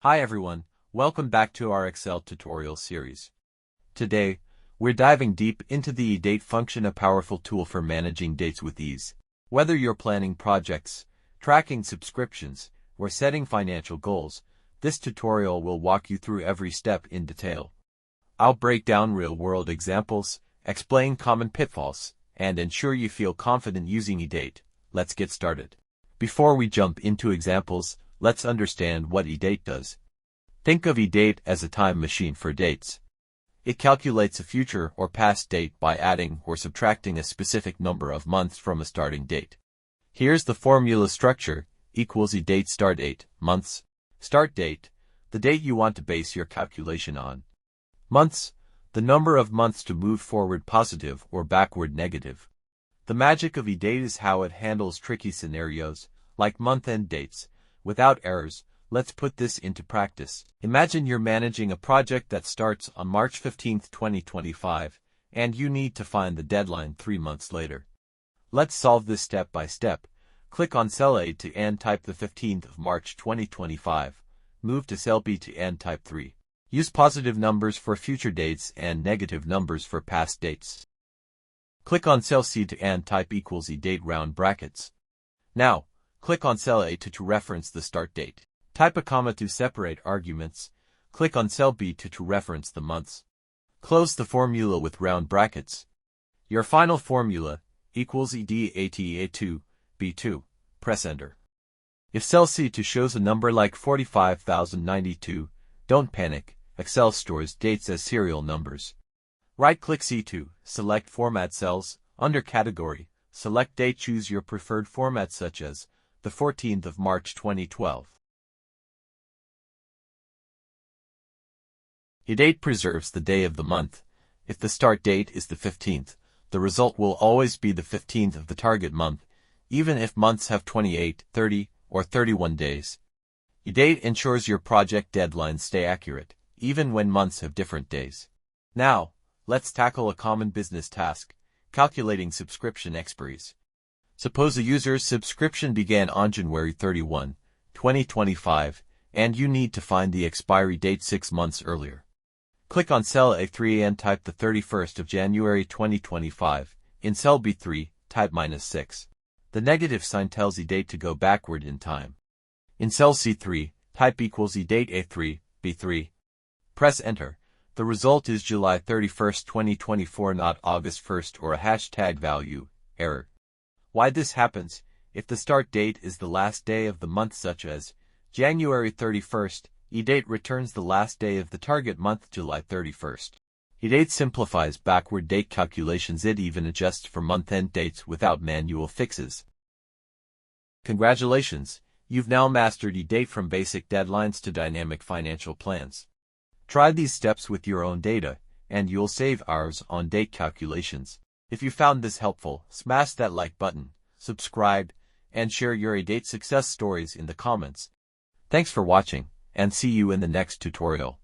Hi everyone, welcome back to our Excel tutorial series. Today, we're diving deep into the EDATE function, a powerful tool for managing dates with ease. Whether you're planning projects, tracking subscriptions, or setting financial goals, this tutorial will walk you through every step in detail. I'll break down real-world examples, explain common pitfalls, and ensure you feel confident using EDATE. Let's get started. Before we jump into examples, let's understand what EDATE does. Think of EDATE as a time machine for dates. It calculates a future or past date by adding or subtracting a specific number of months from a starting date. Here's the formula structure: equals EDATE start date, months. Start date, the date you want to base your calculation on. Months, the number of months to move forward positive or backward negative. The magic of EDATE is how it handles tricky scenarios, like month-end dates, without errors. Let's put this into practice. Imagine you're managing a project that starts on March 15, 2025, and you need to find the deadline 3 months later. Let's solve this step by step. Click on cell A to and type the 15th of March 2025. Move to cell B to and type 3. Use positive numbers for future dates and negative numbers for past dates. Click on cell C to and type equals EDATE round brackets. Now, click on cell A to reference the start date. Type a comma to separate arguments. Click on cell B to reference the months. Close the formula with round brackets. Your final formula equals EDATE A2, B2. Press enter. If cell C2 shows a number like 45,092, don't panic. Excel stores dates as serial numbers. Right-click C2, select Format Cells. Under Category, select Date. Choose your preferred format such as the 14th of March 2012. EDATE preserves the day of the month. If the start date is the 15th, the result will always be the 15th of the target month, even if months have 28, 30, or 31 days. EDATE ensures your project deadlines stay accurate, even when months have different days. Now, let's tackle a common business task: calculating subscription expiries. Suppose a user's subscription began on January 31, 2025, and you need to find the expiry date 6 months earlier. Click on cell A3 and type the 31st of January 2025. In cell B3, type -6. The negative sign tells EDATE to go backward in time. In cell C3, type equals EDATE A3, B3. Press enter. The result is July 31st, 2024, not August 1st or a hashtag value, error. Why this happens: if the start date is the last day of the month such as January 31st, EDATE returns the last day of the target month, July 31st. EDATE simplifies backward date calculations. It even adjusts for month-end dates without manual fixes. Congratulations, you've now mastered EDATE from basic deadlines to dynamic financial plans. Try these steps with your own data, and you'll save hours on date calculations. If you found this helpful, smash that like button, subscribe, and share your EDATE success stories in the comments. Thanks for watching, and see you in the next tutorial.